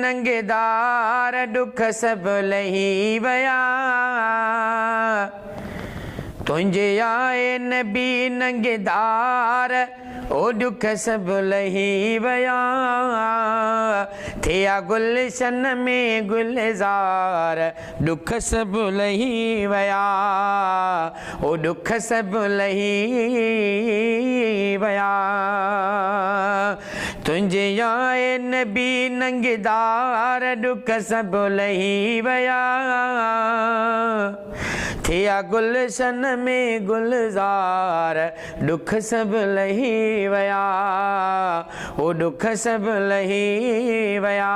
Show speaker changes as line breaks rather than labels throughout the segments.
नंगेदार दुख सब लही वया तुझे आए नबी नंगेदार ओ दुख सब लही वया थिया गुलशन में गुलजार दुख सब लही वया ओ दुख सब लही वया तुझे आए नबी नंगेदार दुख सब लही वया थिया गुलशन में गुलजार दुख सब लही वया ओ दुख सब लही वया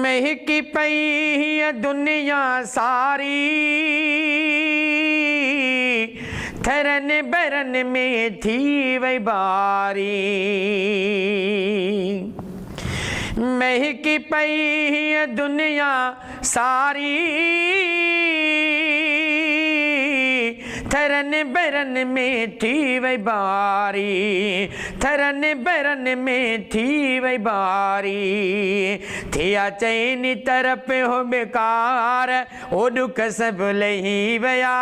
महकी पई दुनिया सारी थरन बरन में थी वही बारी महकी पई दुनिया सारी थरन बरन में थी वही बारी थरन बरन में थी वही बारी थिया चैनी तरफ हो बेकार ओ दुख सब लही वया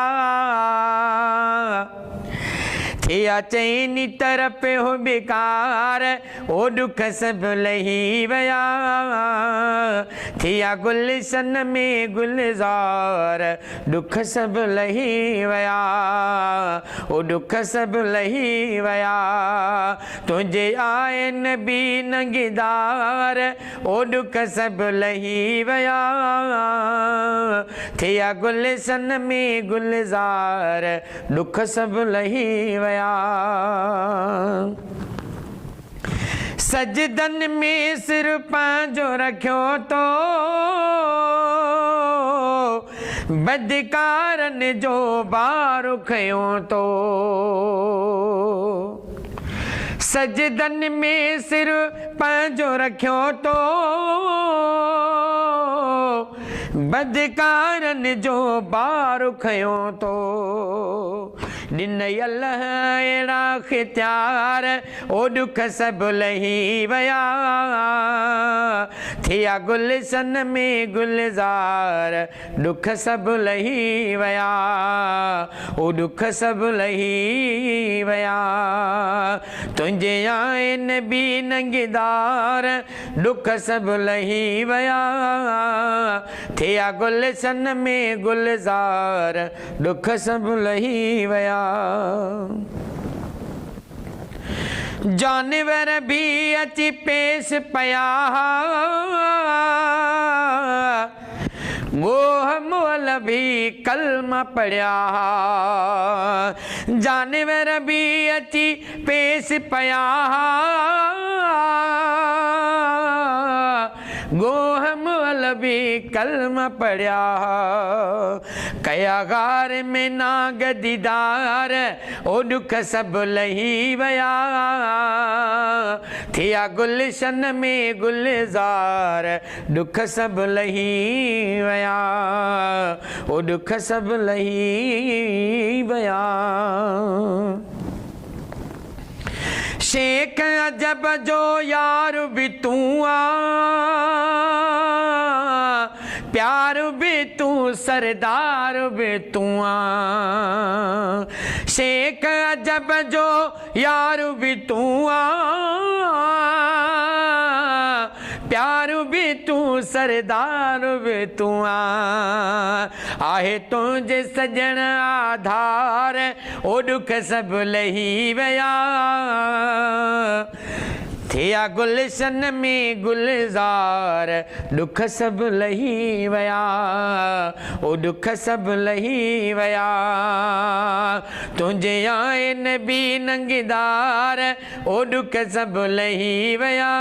थिया चैनी तरफ हो बेकार ओ दुख सब लही वया थिया गुलशन में गुलजार दुख सब लही वया ओ दुख सब लही वया तुझे आए नबी नंगेदार ओ दुख सब लही वया थिया गुलशन में गुलजार दुख सब लही वया सजदन में सिर पांजो रखियो तो बदकारन जो बार खयो तो सजदन में सिर पांजो रखियो तो बदकारन जो बार खयो तो दिन अल्लाह अहिड़ा ख़्तियार ओ दुख सब लही वया थिया गुलशन में गुलजार दुख सब लही वया ओ दुख सब लही वया तुझे आए नबी नंगेदार दुख सब लही वया थिया गुलशन में गुलजार दुख सब लही वया जानवर भी अची पेश पया मोह मोल भी कलमा पढ़िया जानवर भी अची पेश पया गोह मोल भी कलमा पढ़िया कया गार में नाग दीदार ओ दुख सब लही वया थिया गुलशन में गुलजार दुख सब लही वया ओ दुख सब लही वया शेख अजब जो यार भी तू प्यार भी तू सरदार भी तू शेख अजब जो यार भी तू प्यार भी तू सरदार भी तू आहे तुझे सजन आधार ओ दुख सब लही वया थिया गुलशन में गुलजार दुख सब लही वया ओ दुख सब लही वया तुझे आए नबी नंगेदार ओ दुख सब लही वया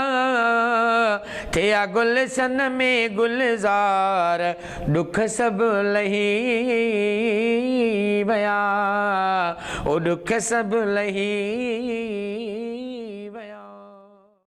थिया गुलशन में गुलजार दुख सब लही वया ओ दुख सब लही